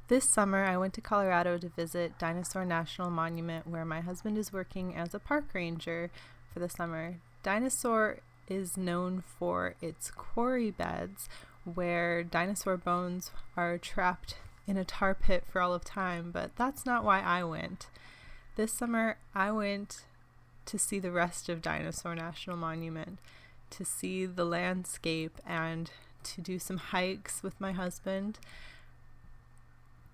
This summer, I went to Colorado to visit Dinosaur National Monument, where my husband is working as a park ranger for the summer. Dinosaur is known for its quarry beds, where dinosaur bones are trapped in a tar pit for all of time, but that's not why I went. This summer, I went to see the rest of Dinosaur National Monument, to see the landscape and to do some hikes with my husband.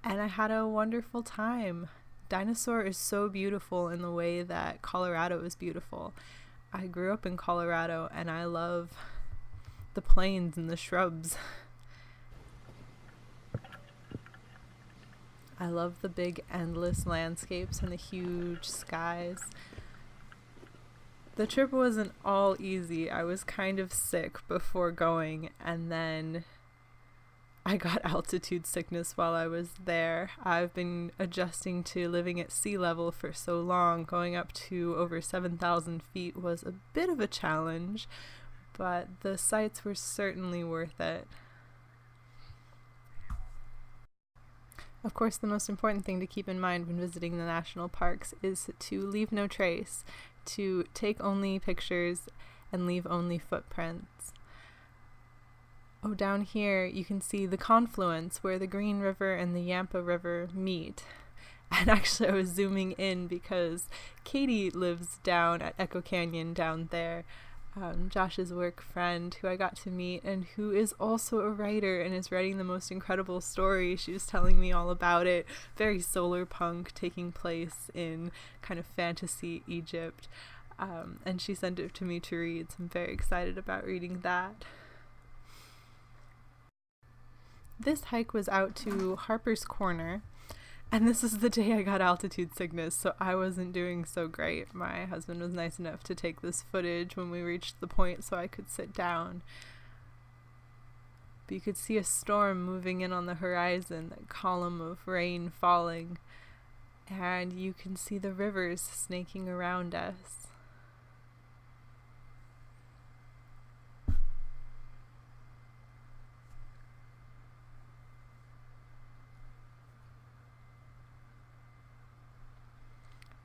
And I had a wonderful time. Dinosaur is so beautiful in the way that Colorado is beautiful. I grew up in Colorado and I love the plains and the shrubs. I love the big endless landscapes and the huge skies. The trip wasn't all easy. I was kind of sick before going, and then I got altitude sickness while I was there. I've been adjusting to living at sea level for so long. Going up to over 7,000 feet was a bit of a challenge, but the sights were certainly worth it. Of course, the most important thing to keep in mind when visiting the national parks is to leave no trace, to take only pictures and leave only footprints. Oh, down here you can see the confluence where the Green River and the Yampa River meet. And actually I was zooming in because Katie lives down at Echo Canyon down there, Josh's work friend who I got to meet and who is also a writer and is writing the most incredible story. She was telling me all about it, very solar punk, taking place in kind of fantasy Egypt, and she sent it to me to read, so I'm very excited about reading that. This hike was out to Harper's Corner, and this is the day I got altitude sickness, so I wasn't doing so great. My husband was nice enough to take this footage when we reached the point so I could sit down. But you could see a storm moving in on the horizon, that column of rain falling, and you can see the rivers snaking around us.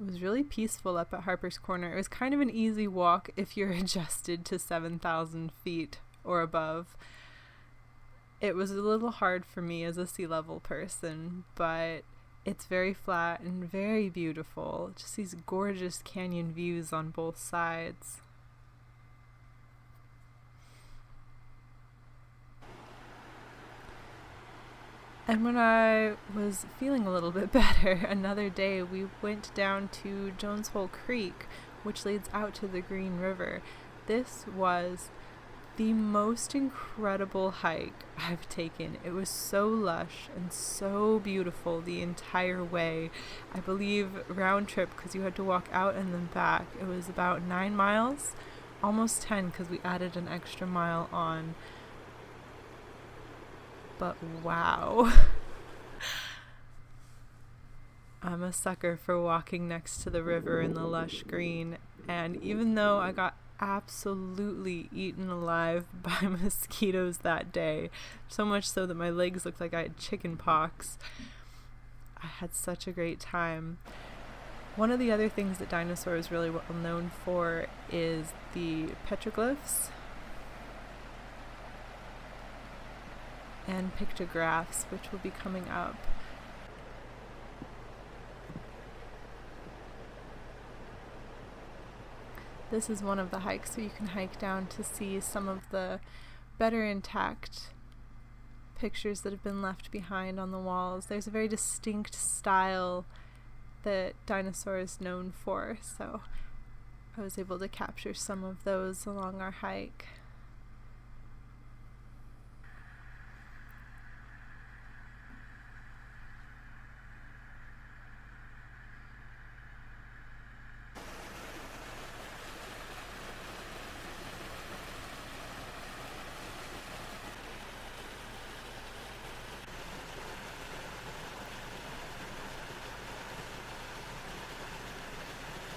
It was really peaceful up at Harper's Corner. It was kind of an easy walk if you're adjusted to 7,000 feet or above. It was a little hard for me as a sea level person, but it's very flat and very beautiful. Just these gorgeous canyon views on both sides. And when I was feeling a little bit better, another day we went down to Jones Hole Creek, which leads out to the Green River. This was the most incredible hike I've taken. It was so lush and so beautiful the entire way. I believe round trip, because you had to walk out and then back, it was about 9 miles, almost 10 because we added an extra mile on. But wow. I'm a sucker for walking next to the river in the lush green, and even though I got absolutely eaten alive by mosquitoes that day, so much so that my legs looked like I had chicken pox, I had such a great time. One of the other things that Dinosaur is really well known for is the petroglyphs and pictographs, which will be coming up. This is one of the hikes, so you can hike down to see some of the better intact pictures that have been left behind on the walls. There's a very distinct style that Dinosaur is known for, so I was able to capture some of those along our hike.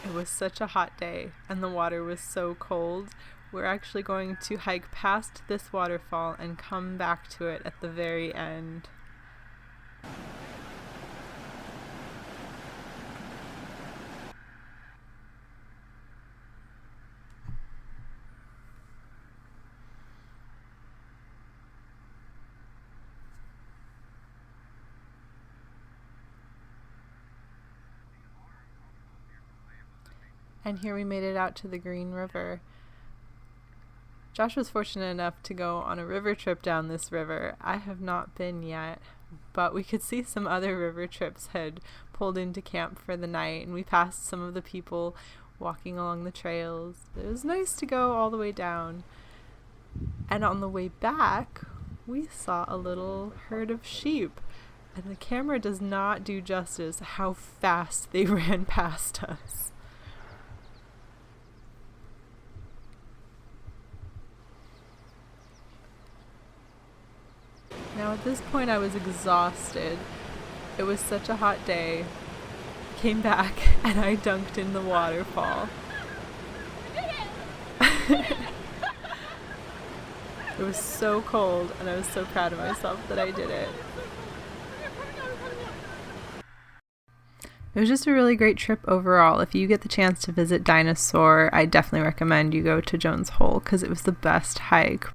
It was such a hot day and the water was so cold. We're actually going to hike past this waterfall and come back to it at the very end. And here we made it out to the Green River. Josh was fortunate enough to go on a river trip down this river. I have not been yet, but we could see some other river trips had pulled into camp for the night, and we passed some of the people walking along the trails. It was nice to go all the way down. And on the way back, we saw a little herd of sheep, and the camera does not do justice how fast they ran past us. Now at this point I was exhausted. It was such a hot day. Came back and I dunked in the waterfall. It was so cold and I was so proud of myself that I did it. It was just a really great trip overall. If you get the chance to visit Dinosaur, I definitely recommend you go to Jones Hole because it was the best hike.